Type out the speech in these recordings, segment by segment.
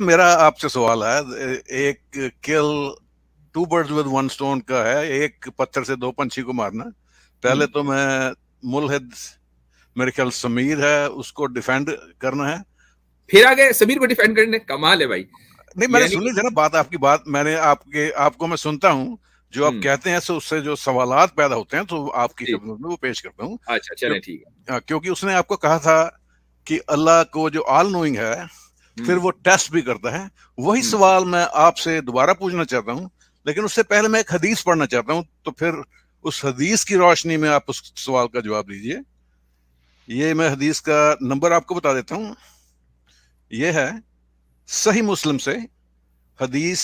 صاحب میرا آپ سے سوال ہے, ایک kill two birds with one stone کا ہے, ایک پتھر سے دو پنچھی کو مارنا. پہلے تو میں ملحد میرے خیال سمیر ہے اس کو ڈیفینڈ کرنا ہے, پھر آگے سمیر کو ڈیفینڈ کرنے. کمال ہے بھائی. نہیں میں نے سنی تھی نا بات, آپ کی بات میں نے آپ کو میں سنتا ہوں, جو آپ کہتے ہیں اس سے جو سوالات پیدا ہوتے ہیں تو آپ کی خدمت میں وہ پیش کرتا ہوں. اچھا چلیں ٹھیک ہے. کیونکہ اس نے آپ کو کہا تھا کہ اللہ کو جو آل نوئنگ ہے پھر وہ ٹیسٹ بھی کرتا ہے. وہی سوال میں آپ سے دوبارہ پوچھنا چاہتا ہوں, لیکن اس سے پہلے میں ایک حدیث پڑھنا چاہتا ہوں, تو پھر اس حدیث کی روشنی میں آپ اس سوال کا جواب دیجئے. یہ میں حدیث کا نمبر آپ کو بتا دیتا ہوں. یہ ہے صحیح مسلم سے حدیث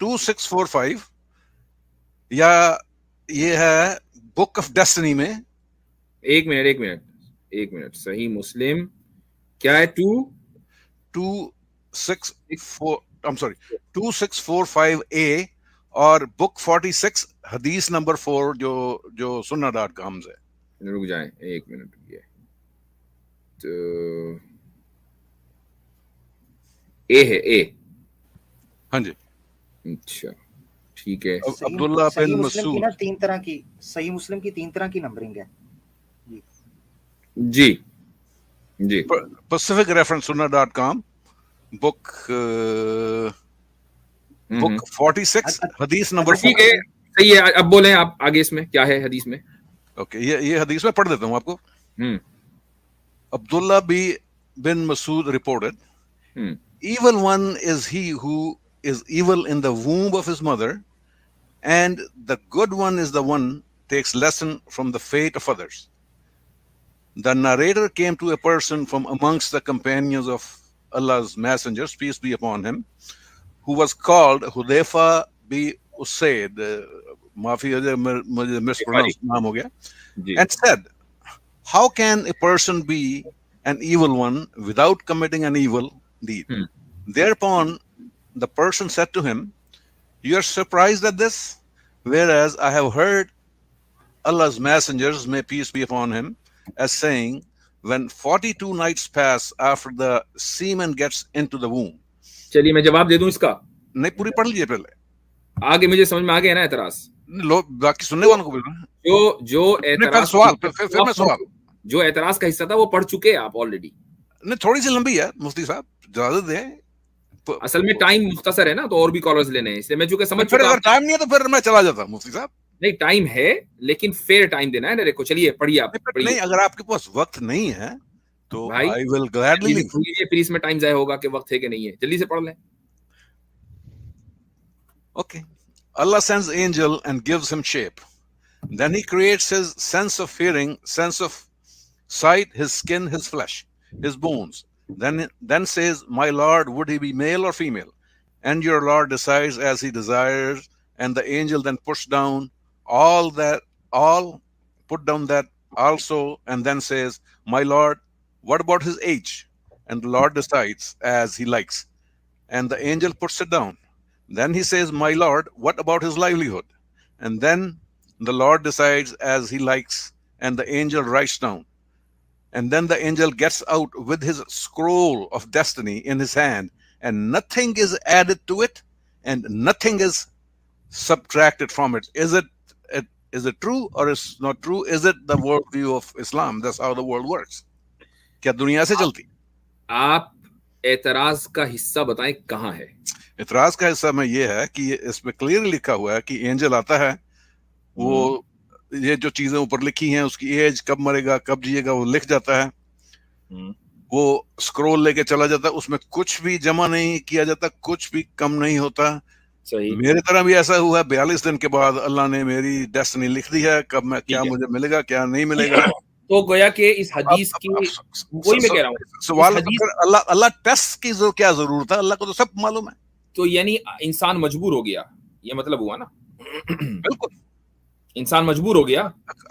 2645, یا یہ ہے بک آف ڈیسٹنی میں. ایک منٹ صحیح مسلم کیا ہے؟ 2645A اور بک 46 حدیث نمبر 4 جو sunnah.com سے. رک جائیں ایک منٹ رکیے. تو اے ہے اے. ہاں جی اچھا ٹھیک ہے. عبداللہ بن مسعود مسعود. تین طرح کی صحیح مسلم کی 3 طرح کی نمبرنگ ہے جی جی. پیسیفک ریفرنس sunnah.com بک 46 حدیث نمبر 4. ٹھیک ہے صحیح ہے. اب بولیں آپ آگے اس میں کیا ہے حدیث میں. اوکے یہ حدیث میں پڑھ دیتا ہوں آپ کو. عبداللہ بن مسعود reported, evil one is he who is evil in the womb of his mother, and the good one is the one takes lesson from the fate of others. The narrator came to a person from amongst the companions of Allah's messengers, peace be upon him, who was called Hudayfa bi Usaid, maafi mujhe mispronounce naam ho gaya, and said, how can a person be an evil one without committing an evil deed? Thereupon the person said to him, you are surprised at this, whereas I have heard Allah's messengers, may peace be upon him, as saying, when 42 nights pass after the semen gets into the womb. چلیے میں جواب دے دوں اس کا. نہیں پوری پڑھ لیجیے پہلے, آگے مجھے سمجھ میں آ گیا نا اعتراض. لوگ باقی سننے والوں کو بھی جو اعتراض سوال پھر میں سوال جو اعتراض کا حصہ تھا وہ پڑھ چکے آپ آلریڈی. نہیں تھوڑی سی لمبی ہے مفتی صاحب, اجازت دیں. اصل میں ٹائم مختصر ہے نا, تو اور بھی کالرز لینے ہیں, اس لیے میں چونکہ سمجھ چکا. اگر ٹائم نہیں ہے تو پھر میں چلا جاتا ہوں مفتی صاحب. نہیں ٹائم ہے لیکن فیئر ٹائم دینا ہے نا. دیکھو چلیے پڑھیے آپ. نہیں اگر آپ کے پاس وقت نہیں ہے تو I will gladly leave. پھر اس میں ٹائم ضائع ہوگا کہ وقت ہے کہ نہیں ہے. جلدی سے پڑھ لیں. Okay. Allah sends angel and gives him shape. Then he creates his sense of hearing, sense of sight, his skin, his flesh, his bones. Then says, my Lord, would he be male or female? And your Lord decides as he desires, and the angel then puts down put down that also, and then says, my Lord, what about his age? And the Lord decides as he likes, and the angel puts it down. Then he says, my Lord, what about his livelihood? And then the Lord decides as he likes, and the angel writes down. And then the angel gets out with his scroll of destiny in his hand, and nothing is added to it, and nothing is subtracted from it. Is it true or is not true? Is it the worldview of Islam? That's how the world works. کیا دنیا سے چلتی؟ آپ اعتراض کا حصہ بتائیں کہاں ہے. اعتراض کا حصہ میں یہ ہے کہ اس میں کلیئر لکھا ہوا ہے کہ اینجل آتا ہے, وہ یہ جو چیزیں اوپر لکھی ہیں اس کی ایج, کب مرے گا کب جیے گا, وہ لکھ جاتا ہے. وہ اسکرول لے کے چلا جاتا ہے, اس میں کچھ بھی جمع نہیں کیا جاتا, کچھ بھی کم نہیں ہوتا. صحیح. میرے طرح بھی ایسا ہوا ہے, 42 دن کے بعد اللہ نے میری ڈیسٹنی لکھ دی ہے, کب میں کیا مجھے ملے گا کیا نہیں ملے گا. تو گویا کہ اس حدیث کی وہی میں کہہ رہا ہوں سوال اللہ ٹیسٹ کی کیا ضرورت ہے, اللہ کو تو سب معلوم ہے. تو یعنی انسان مجبور ہو گیا, یہ مطلب ہوا نا. بالکل انسان مجبور ہو گیا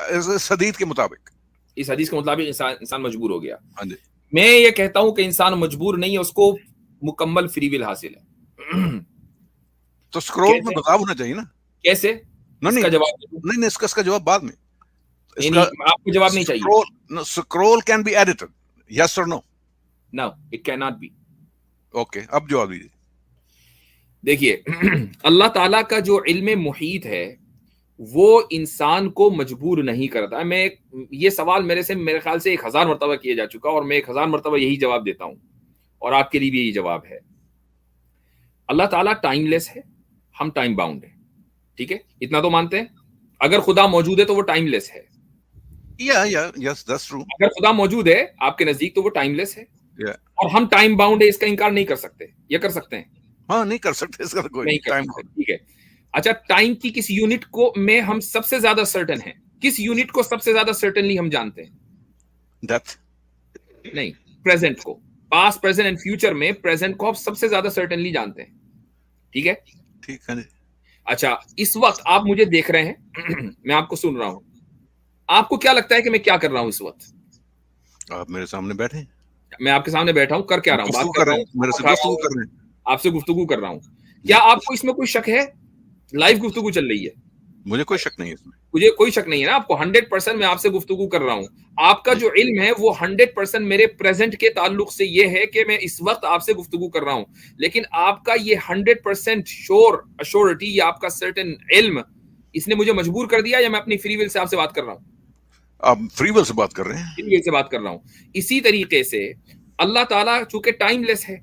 اس حدیث کے مطابق. اس حدیث کے مطابق انسان مجبور ہو گیا. ہاں جی. میں یہ کہتا ہوں کہ انسان مجبور نہیں ہے, اس کو مکمل فری ول حاصل ہے. تو اسکرول میں بتاؤ ہونا چاہیے نا. کیسے؟ نہیں اس کا جواب بعد میں. آپ کو جواب نہیں چاہیے. Scroll can be edited. Yes or no? No, it cannot be. Okay اب جواب دیجیے. دیکھیے اللہ تعالیٰ کا جو علم محیط ہے وہ انسان کو مجبور نہیں کرتا. میں یہ سوال میرے خیال سے 1000 مرتبہ کیا جا چکا اور میں 1000 مرتبہ یہی جواب دیتا ہوں اور آپ کے لیے بھی یہی جواب ہے. اللہ تعالیٰ ٹائم لیس ہے, ہم ٹائم باؤنڈ ہیں. ٹھیک ہے, اتنا تو مانتے ہیں. اگر خدا موجود ہے تو وہ ٹائم لیس ہے. Yes, that's true. اگر خدا موجود ہے آپ کے نزدیک تو وہ ٹائم لیس ہے. Yeah. اور ہم ٹائم باؤنڈ ہے, اس کا انکار نہیں کر سکتے. یہ کر سکتے ہیں؟ ہاں نہیں کر سکتے, اس کا کوئی نہیں کر ٹائم. سکتے. ٹھیک ہے. اچھا, ٹائم کی کس یونٹ کو میں ہم سب سے زیادہ سرٹن ہیں؟ کس یونٹ کو سب سے زیادہ سرٹنلی ہم جانتے ہیں؟ ڈیتھ. نہیں, پریزنٹ کو. پاسٹ, پریزنٹ اینڈ فیوچر میں پریزنٹ کو ہم سب سے زیادہ سرٹنلی جانتے ہیں. ٹھیک ہے. ٹھیک ہے. اچھا, اس وقت آپ مجھے دیکھ رہے ہیں, میں آپ کو سن رہا ہوں. آپ کو کیا لگتا ہے کہ میں کیا کر رہا ہوں اس وقت؟ آپ میرے سامنے بیٹھے ہیں, میں آپ کے سامنے بیٹھا ہوں, کر کیا رہا ہوں؟ بات کر رہا ہوں, میرے سے گفتگو کر رہے ہیں. آپ سے گفتگو کر رہا ہوں. کیا آپ کو اس میں کوئی شک ہے؟ لائیو گفتگو چل رہی ہے. مجھے کوئی شک نہیں ہے اس میں. مجھے کوئی شک نہیں ہے نا. آپ کو 100% میں آپ سے گفتگو کر رہا ہوں. آپ کا جو علم ہے وہ 100% میرے پریزنٹ کے تعلق سے یہ ہے کہ میں اس وقت آپ سے گفتگو کر رہا ہوں. لیکن آپ کا یہ 100% ایشورٹی یا آپ کا سرٹن علم, اس نے مجھے مجبور کر دیا یا میں اپنی فری ول سے آپ سے بات کر رہا ہوں؟ آپ فری ول سے بات کر رہے ہیں. فری ول سے بات کر رہا ہوں. اسی طریقے سے اللہ تعالیٰ چونکہ ٹائم لیس ہے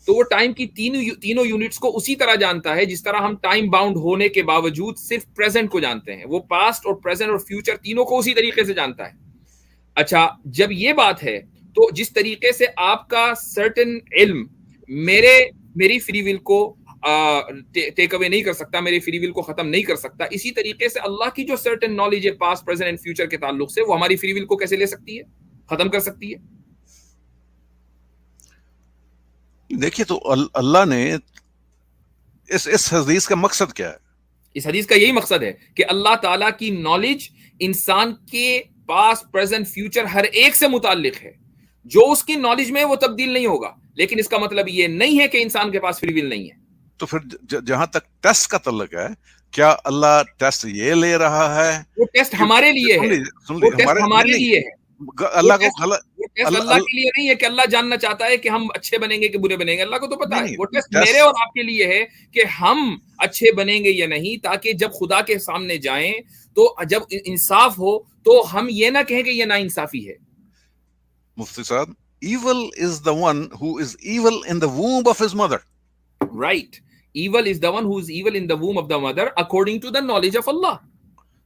تو وہ ٹائم کی تینوں یونٹس کو اسی طرح جانتا ہے جس طرح ہم ٹائم باؤنڈ ہونے کے باوجود صرف پریزنٹ کو جانتے ہیں. وہ پاسٹ اور پریزنٹ اور فیوچر تینوں کو اسی طریقے سے جانتا ہے. اچھا, جب یہ بات ہے تو جس طریقے سے آپ کا سرٹن علم میری فری ول کو ٹیک اوے نہیں کر سکتا, میری فری ول کو ختم نہیں کر سکتا, اسی طریقے سے اللہ کی جو سرٹن نالج ہے پاسٹ, پریزنٹ اینڈ فیوچر کے تعلق سے, وہ ہماری فری ول کو کیسے لے سکتی ہے, ختم کر سکتی ہے؟ دیکھیے تو اللہ نے اس حدیث کا مقصد کیا ہے؟ اس حدیث کا یہی مقصد ہے کہ اللہ تعالیٰ کی نالج انسان کے پاسٹ, پریزنٹ, فیوچر ہر ایک سے متعلق ہے. جو اس کی نالج میں وہ تبدیل نہیں ہوگا, لیکن اس کا مطلب یہ نہیں ہے کہ انسان کے پاس فری ول نہیں ہے. تو پھر جہاں تک ٹیسٹ کا تعلق ہے, کیا اللہ ٹیسٹ یہ لے رہا ہے؟ وہ ٹیسٹ ہمارے لیے ہے. وہ ٹیسٹ ہمارے لیے ہے. اللہ کو اللہ کے لیے نہیں ہے کہ اللہ جاننا چاہتا ہے کہ ہم اچھے بنیں گے کہ برے بنیں گے. اللہ کو تو پتا ہے. وہ ٹیسٹ میرے اور آپ کے لیے ہے کہ ہم اچھے بنیں گے یا نہیں, تاکہ جب خدا کے سامنے جائیں تو جب انصاف ہو تو ہم یہ نہ کہیں کہ یہ نا انصافی ہے. مفتی صاحب, evil is the one who is evil in the womb of his mother. Right. Evil is the one who is evil in the womb of the mother according to the knowledge of Allah.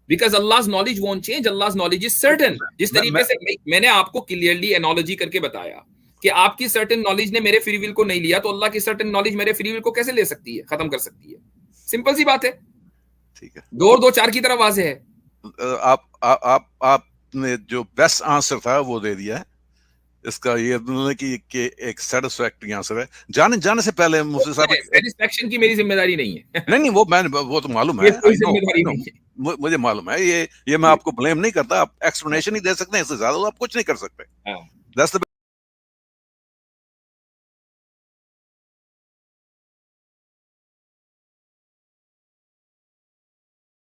Because Allah's knowledge won't change. Allah's knowledge is certain. جس طریقے سے میں نے آپ کو clearly analogy کر کے بتایا کہ آپ کی سرٹن نالج نے میرے فری ول کو نہیں لیا, تو اللہ کی سرٹن نالج میرے فری ول کو کیسے لے سکتی ہے, ختم کر سکتی ہے؟ سمپل سی بات ہے. ٹھیک ہے, 2 اور 2 4 کی طرح واضح ہے. آپ نے جو بیسٹ آنسر تھا وہ دے دیا ہے. اس کا یہ کہ ایک سیٹسفیکٹری آنسر ہے. جانے سے پہلے مفتی صاحب, سیٹسفیکشن کی میری ذمہ داری نہیں ہے. نہیں وہ تو معلوم ہے, مجھے معلوم ہے. یہ میں آپ کو بلیم نہیں کرتا. آپ ایکسپلینیشن ہی دے سکتے ہیں, اس سے زیادہ آپ کچھ نہیں کر سکتے.